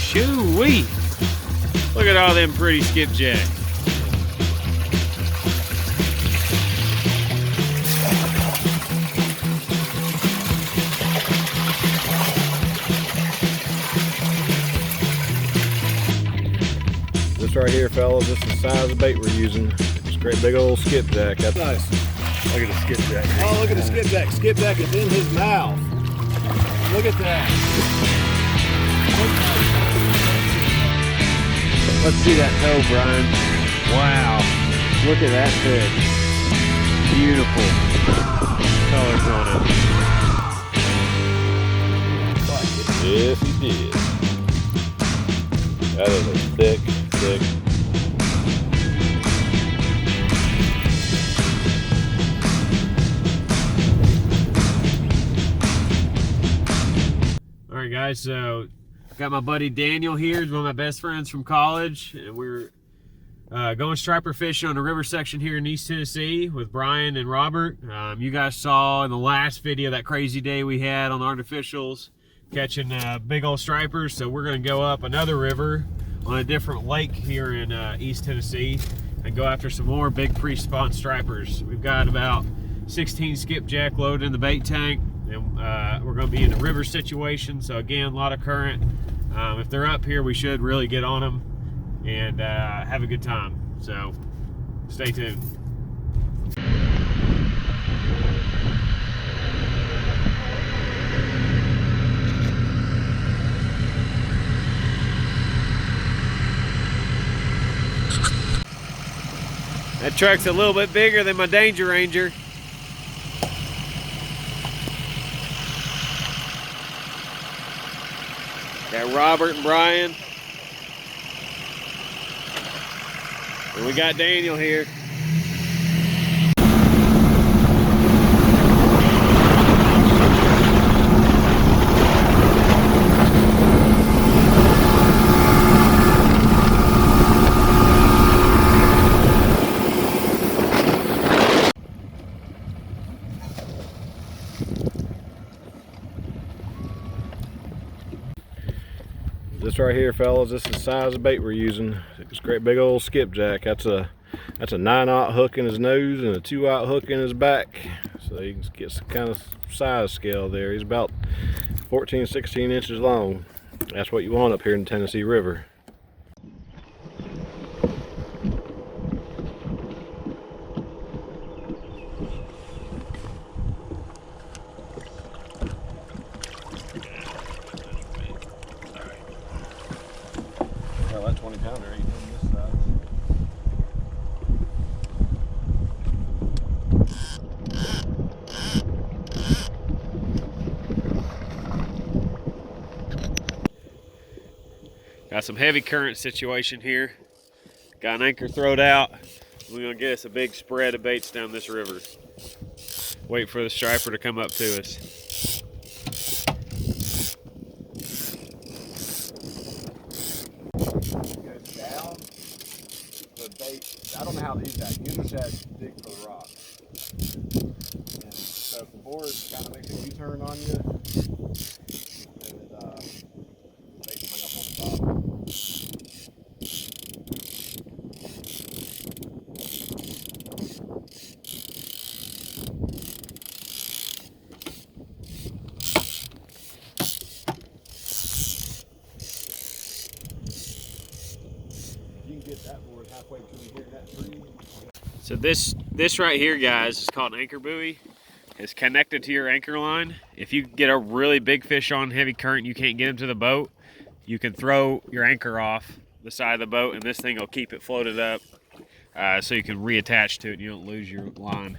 Shoo-wee! Look at all them pretty skipjacks. This right here, fellas, this is the size of bait we're using. It's a great big old skipjack. That's nice. Look at the skipjack. Oh, look at the skipjack. Skipjack is in his mouth. Look at that. Let's see that toe, Brian. Wow. Look at that fish. Beautiful colors on it. Yes, he did. That is a thick. All right, guys, so got my buddy Daniel here. He's one of my best friends from college, and we're going striper fishing on the river section here in East Tennessee with Brian and Robert. You guys saw in the last video that crazy day we had on the artificials catching big old stripers. So we're going to go up another river on a different lake here in East Tennessee and go after some more big pre-spawn stripers. We've got about 16 skipjack loaded in the bait tank, and we're going to be in a river situation. So again, a lot of current. If they're up here, we should really get on them and have a good time. So stay tuned. That truck's a little bit bigger than my Danger Ranger. Got Robert and Brian. And we got Daniel here. This right here, fellas, this is the size of bait we're using. It's a great big old skipjack. That's a 9/0 hook in his nose and a 2/0 hook in his back. So you can get some kind of size scale there. He's about 14, 16 inches long. That's what you want up here in the Tennessee River. Well, that 20-pounder ain't on this side. Got some heavy current situation here. Got an anchor throwed out. We're gonna get us a big spread of baits down this river. Wait for the striper to come up to us. Goes down. The bait, I don't know how these guys usually have dig for the rock. And so if the board kind of makes a U-turn on you, then it, bait coming up on the bottom. You can get that board halfway between here and that tree. So this right here, guys, is called an anchor buoy. It's connected to your anchor line. If you get a really big fish on heavy current, you can't get him to the boat, you can throw your anchor off the side of the boat and this thing will keep it floated up so you can reattach to it and you don't lose your line.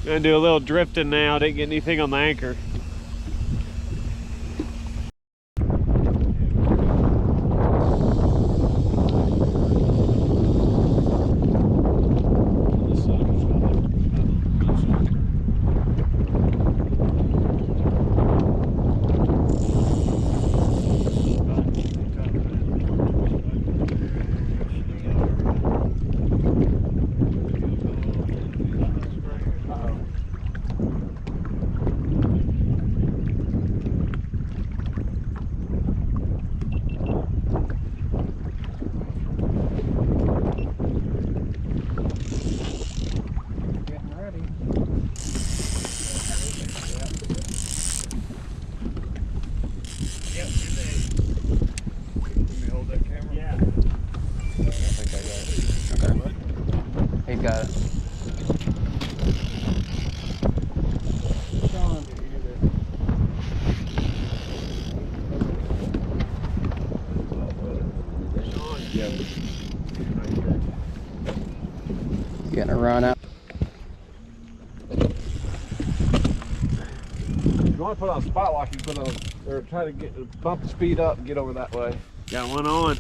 Gonna do a little drifting now. Didn't get anything on the anchor. You got it. Getting a run out. If you want to put on spot lock, you put on, or try to bump the speed up and get over that way. Got one on.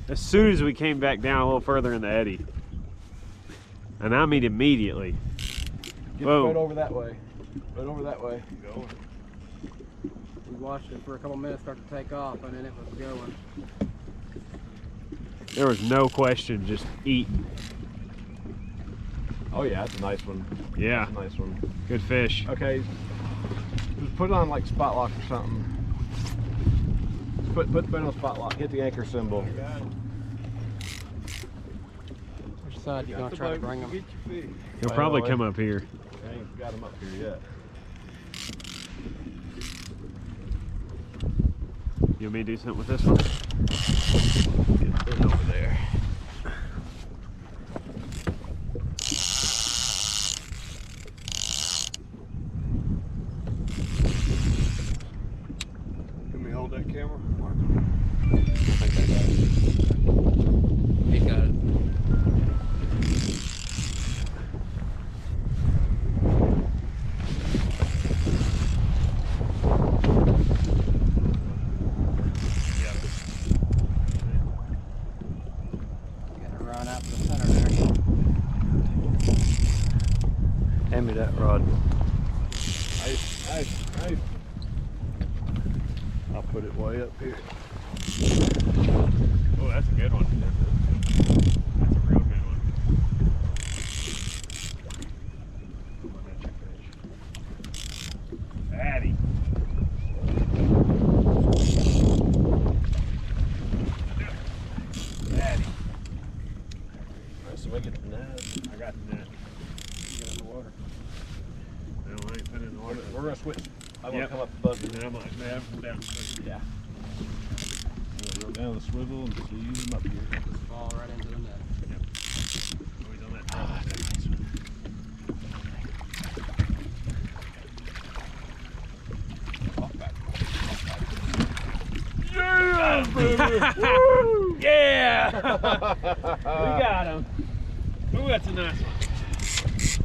As soon as we came back down a little further in the eddy. And I mean immediately. Get Boom. right over that way. Right over that way. Going. We watched it for a couple minutes start to take off, and then it was going. There was no question, just eating. Oh yeah, that's a nice one. Yeah, That's a nice one. good fish. Okay, just put it on like spot lock or something. Just put it on spot lock. Hit the anchor symbol. Which side you gonna try to bring them? He'll probably come up here. I ain't got him up here yet. You want me to do something with this one? Get it over there. Can we hold that camera? He got it. Gotta run out to the center there. Hand me that rod. Nice. I'll put it way up here. Oh, that's a good one. That's a real good one. Fatty. Fatty. Alright, so we get the net. I got the net. Get in the water. No, I ain't put it in the water. We're gonna switch. I'm Yep. gonna come up the buzzer. And then I'm like, man, I'm down. Yeah. Go down the swivel and just use them up here. Just fall right into the net. Always on that top. Yeah, baby! Yeah! We got him. Ooh, that's a nice one.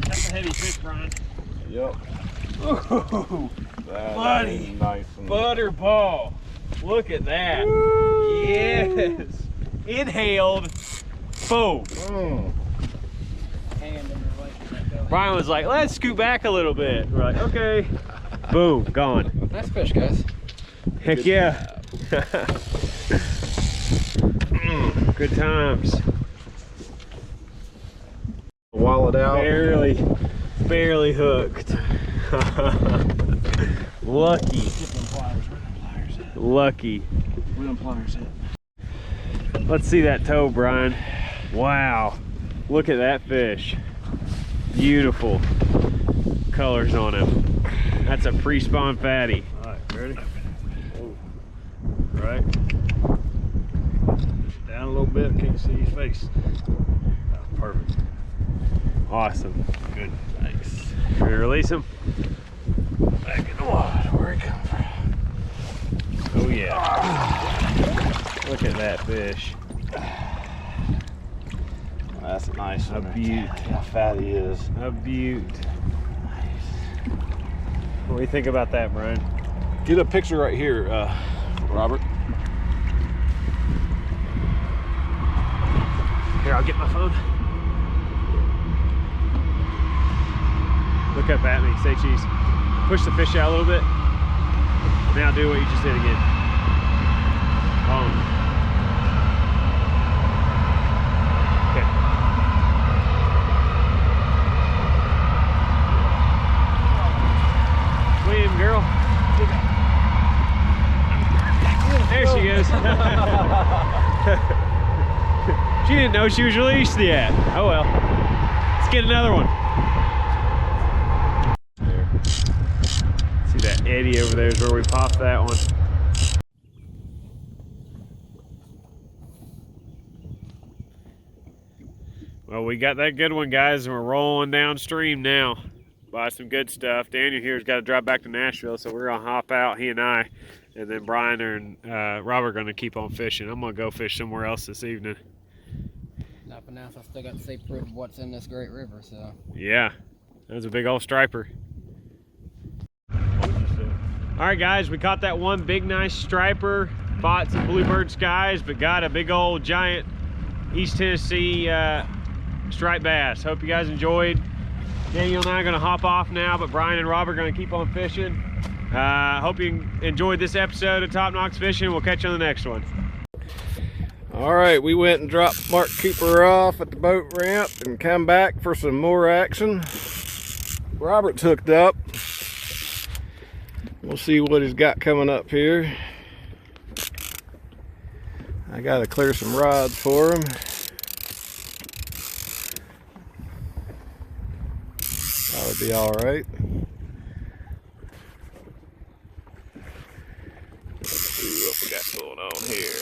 That's a heavy fish, Bryan. Yep. Ooh, That Buddy. is nice and butterball. Look at that. Woo! Yes. Inhaled. Boom. Hand in relation. Bryan was like, let's scoot back a little bit. We're like, okay. Boom, gone. Nice fish, guys. Heck yeah. Good times. Wallet out. Barely hooked. Lucky. Lucky. Where them pliers at? Let's see that toe, Bryan. Wow. Look at that fish. Beautiful colors on him. That's a pre-spawn fatty. All right, ready? Right. Down a little bit, can't see his face. Oh, perfect. Awesome. Good. Thanks. Should we release him? Back in the water, where he come from. Oh yeah. Look at that fish. That's a nice A one. beaut. How fat he is. A beaut. What do you think about that, Bryan? Get a picture right here, Robert. Here, I'll get my phone. Look up at me, say cheese. Push the fish out a little bit. Now do what you just did again. Boom. Okay. Swim, girl. There she goes. She didn't know she was released yet. Oh well. Let's get another one. See that eddy over there is where we popped that one. Well, So we got that good one, guys, and we're rolling downstream now. Buy some good stuff. Daniel here's got to drive back to Nashville, so we're gonna hop out, he and I, and then Bryan and Robert are gonna keep on fishing. I'm gonna go fish somewhere else this evening. Not for now, so I still got to see proof of what's in this great river. So Yeah, that's a big old striper. All right, guys, we caught that one big nice striper. Fought some bluebird skies, but got a big old giant East Tennessee striped bass. Hope you guys enjoyed. Daniel and I are gonna hop off now, but Bryan and Robert are gonna keep on fishing. Hope you enjoyed this episode of Top Knox Fishing. We'll catch you on the next one. All right, we went and dropped Mark Cooper off at the boat ramp and come back for some more action. Robert's hooked up. We'll see what he's got coming up here. I gotta clear some rods for him. That would be all right. Let's see what we got going on here.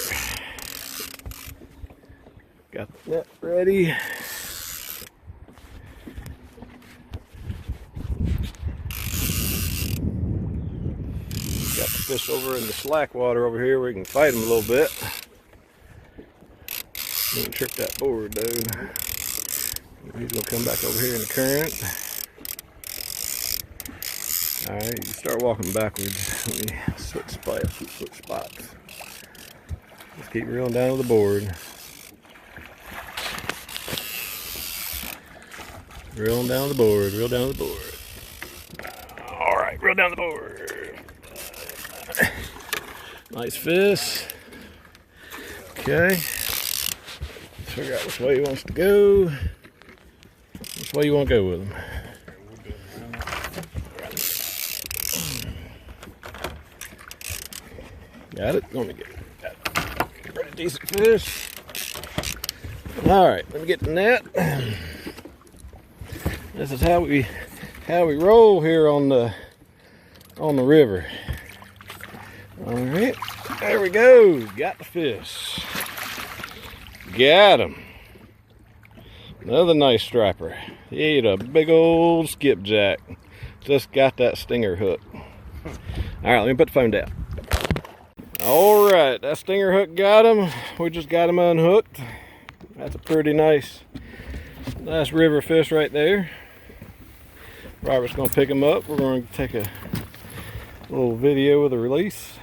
Got the net ready. Got the fish over in the slack water over here. We can fight them a little bit. Didn't trip that board though. He's gonna come back over here in the current. Alright, you start walking backwards. Let me switch spots. Let's keep reeling down to the board. Reel down the board, reel down the board. Alright, reel down the board. Nice fish. Okay. Figure out which way he wants to go. Which way you want to go with him? Got it? Let me get a pretty decent fish. Alright, let me get the net. This is how we roll here on the river. Alright, there we go. Got the fish. Got him. Another nice striper. He ate a big old skipjack. Just got that stinger hook. Alright, let me put the phone down. Alright, that stinger hook got him. We just got him unhooked. That's a pretty nice river fish right there. Robert's gonna pick him up. We're gonna take a little video of the release.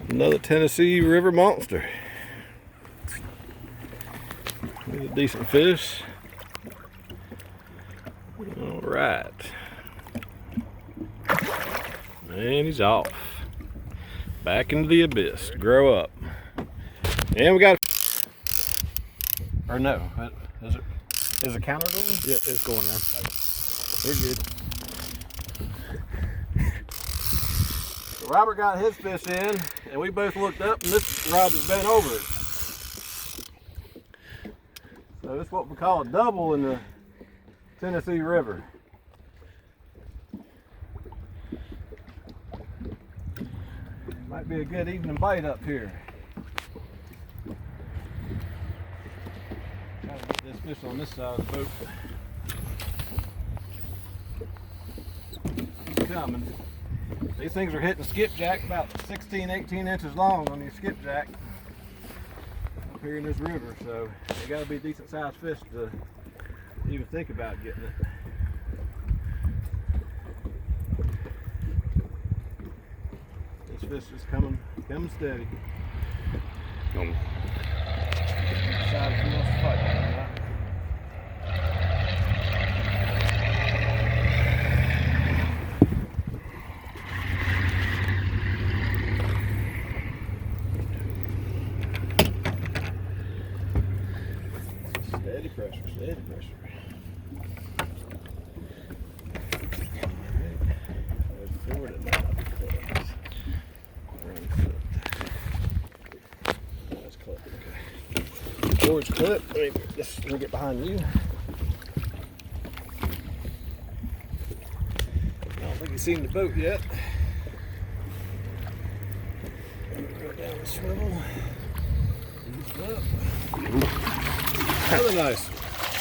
Another Tennessee River monster. He's a decent fish. All right. And he's off. Back into the abyss. Grow up. And we got... Or no. Is the counter going? Yep, it's going there. We're good. Robert got his fish in, and we both looked up, and this rod was bent over it. So this is what we call a double in the Tennessee River. Might be a good evening bite up here. Try to get this fish on this side of the boat. It's coming. These things are hitting skipjack about 16, 18 inches long on these skipjack up here in this river, so they got to be decent sized fish to even think about getting it. This fish is coming steady. Decide if he wants to fight or not. Steady pressure, steady pressure. Forward it now. That's clipped, okay. Forward's clipped. Let me get behind you. I don't think he's seen the boat yet. Go down Swivel. Another nice.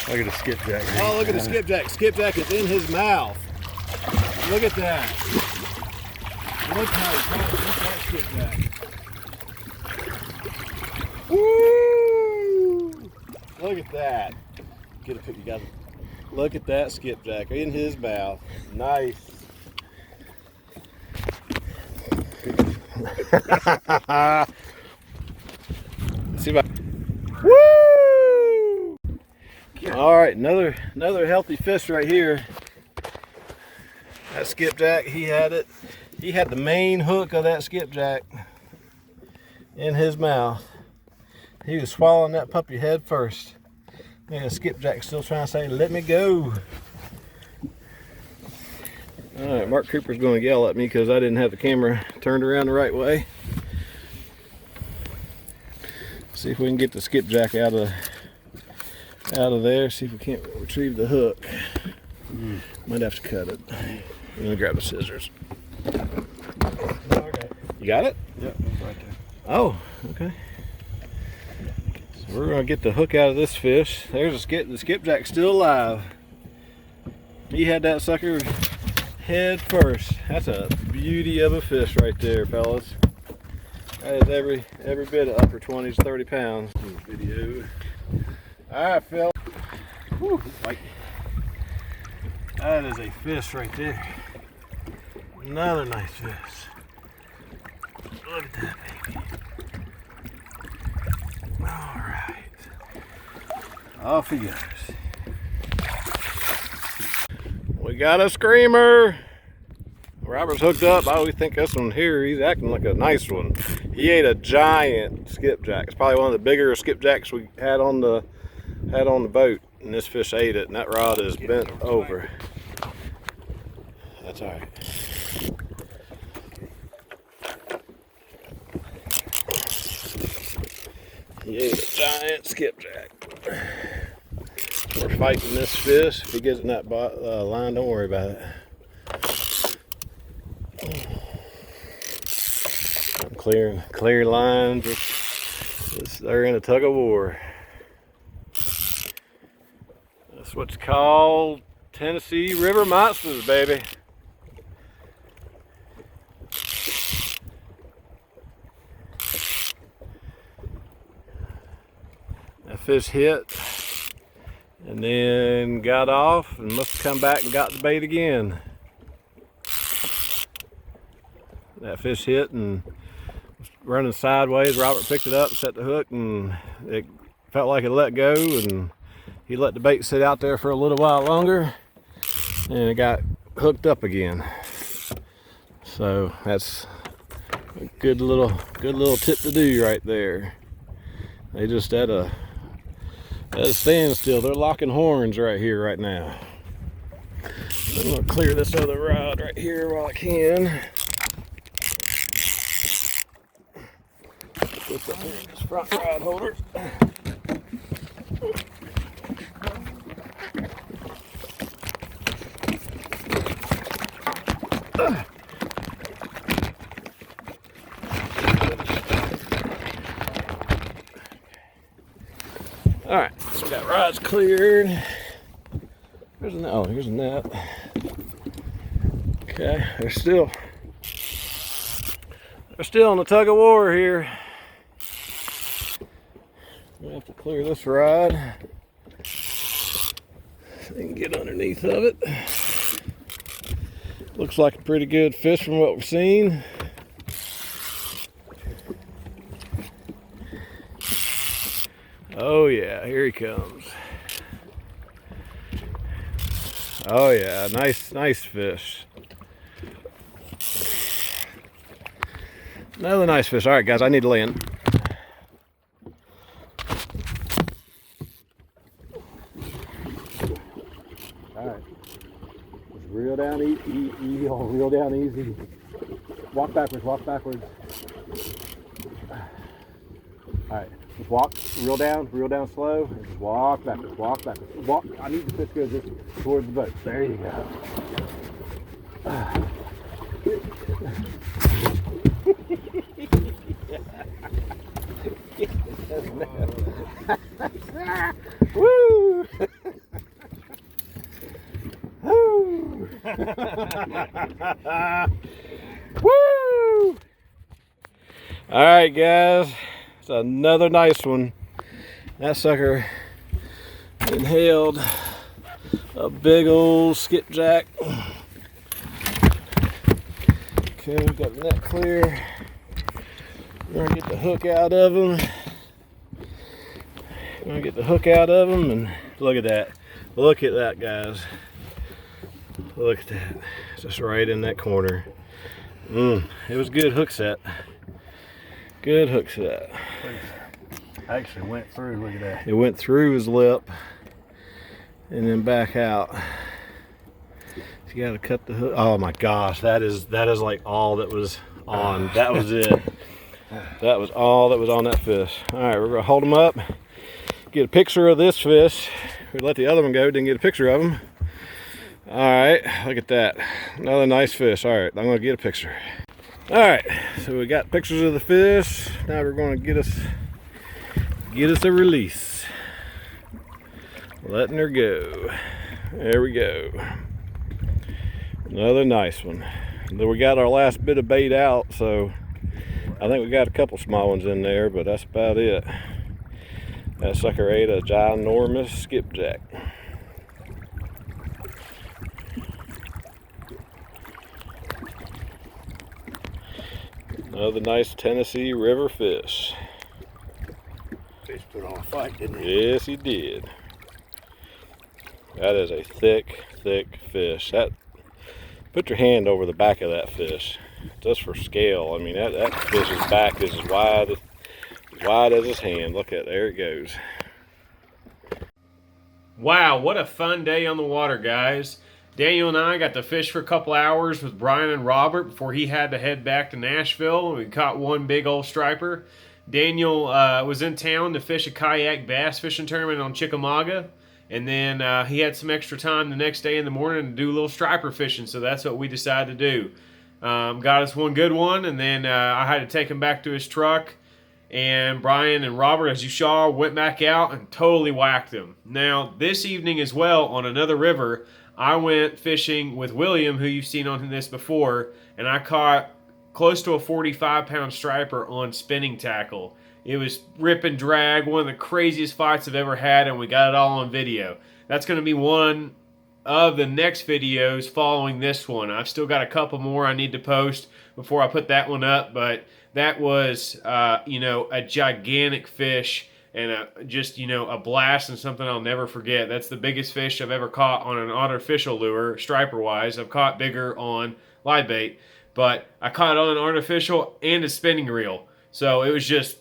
Look at the skipjack. Oh, look at the skipjack. Skipjack is in his mouth. Look at that. Look how he caught that skipjack. Woo! Look at that. Get a picture, you guys. Look at that skipjack in his mouth. Nice. See if I. Woo! All right, another healthy fish right here. That skipjack, he had it. He had the main hook of that skipjack in his mouth. He was swallowing that puppy head first. And the skipjack's still trying to say, "Let me go." All right, Mark Cooper's going to yell at me because I didn't have the camera turned around the right way. See if we can get the skipjack out of there. See if we can't retrieve the hook. Might have to cut it. I'm gonna grab the scissors. Okay. You got it? Yep, it's right there. Oh, okay. So we're gonna get the hook out of this fish. There's the skipjack's still alive. He had that sucker head first. That's a beauty of a fish right there, fellas. That is every bit of upper 20s, 30 pounds. Video. All right, fellas. Whew, like, that is a fish right there. Another nice fish. Look at that baby. All right. Off he goes. We got a screamer. Robert's hooked up. I always think this one here, he's acting like a nice one. He ate a giant skipjack. It's probably one of the bigger skipjacks we had on the boat, and this fish ate it, and that rod is bent over. That's all right. He ate a giant skipjack. We're fighting this fish. If he gets in that line, don't worry about it. I'm clear lines. They're in a tug of war. That's what's called Tennessee River monsters, baby. That fish hit and then got off and must have come back and got the bait again. That fish hit and was running sideways. Robert picked it up and set the hook, and it felt like it let go, and he let the bait sit out there for a little while longer, and it got hooked up again. So that's a good little tip to do right there. They just at a standstill. They're locking horns right here right now. I'm gonna clear this other rod right here while I can. Put this up here in this front rod holder. All right, so we got rods cleared. Here's a net. Oh, here's a net. Okay, they're still in the tug of war here. We have to clear this rod so they can get underneath of it. Looks like a pretty good fish from what we've seen. Oh yeah, here he comes. Oh yeah, nice fish. Another nice fish. All right, guys, I need to land. All right, just reel down easy, reel down easy. Walk backwards, walk backwards. All right. Just walk, reel down slow, and just walk backwards, walk backwards. Walk. I need the fish to go just towards the boat. There you go. Woo! Woo! Woo! All right, guys, it's another nice one. That sucker inhaled a big old skipjack. Okay, we got the net clear. We're gonna get the hook out of him. And look at that. Look at that, guys. Look at that. Just right in that corner. It was a good hook set. Good hook set. Actually went through, look at that. It went through his lip and then back out. You gotta cut the hook. Oh my gosh, that is like all that was on. That was it. That was all that was on that fish. All right, we're gonna hold him up, get a picture of this fish. We let the other one go, didn't get a picture of him. All right, look at that. Another nice fish. All right, I'm gonna get a picture. All right, so we got pictures of the fish. Now we're gonna get us a release. Letting her go. There we go. Another nice one. Then we got our last bit of bait out, so I think we got a couple small ones in there, but that's about it. That sucker ate a ginormous skipjack. Another nice Tennessee River fish. Fish put on a fight, didn't he? Yes, he did. That is a thick, thick fish. Put your hand over the back of that fish, just for scale. I mean, that fish's back is as wide as his hand. Look at, there it goes. Wow, what a fun day on the water, guys. Daniel and I got to fish for a couple hours with Bryan and Robert before he had to head back to Nashville. We caught one big old striper. Daniel was in town to fish a kayak bass fishing tournament on Chickamauga. And then he had some extra time the next day in the morning to do a little striper fishing, so that's what we decided to do. Got us one good one, and then I had to take him back to his truck. And Bryan and Robert, as you saw, went back out and totally whacked him. Now, this evening as well, on another river, I went fishing with William, who you've seen on this before, and I caught close to a 45-pound striper on spinning tackle. It was rip and drag, one of the craziest fights I've ever had, and we got it all on video. That's going to be one of the next videos following this one. I've still got a couple more I need to post before I put that one up, but that was, a gigantic fish and a blast and something I'll never forget. That's the biggest fish I've ever caught on an artificial lure, striper-wise. I've caught bigger on live bait, but I caught it on an artificial and a spinning reel. So it was just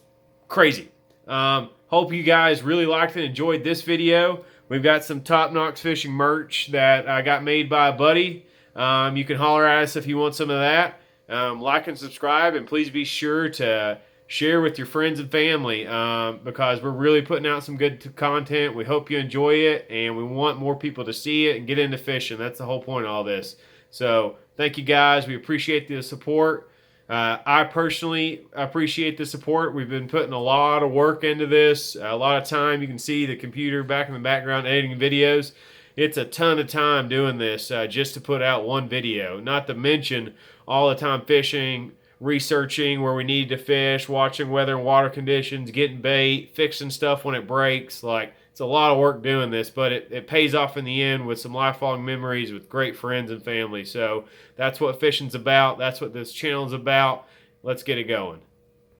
crazy. Hope you guys really liked and enjoyed this video. We've got some top Knox fishing merch that I got made by a buddy. You can holler at us if you want some of that. Like and subscribe, and please be sure to share with your friends and family because we're really putting out some good content. We hope you enjoy it, and we want more people to see it and get into fishing. That's the whole point of all this. So thank you guys. We appreciate the support. I personally appreciate the support. We've been putting a lot of work into this, a lot of time. You can see the computer back in the background editing videos. It's a ton of time doing this just to put out one video, not to mention all the time fishing, researching where we need to fish, watching weather and water conditions, getting bait, fixing stuff when it breaks. Like, it's a lot of work doing this, but it pays off in the end with some lifelong memories with great friends and family. So that's what fishing's about. That's what this channel's about. Let's get it going.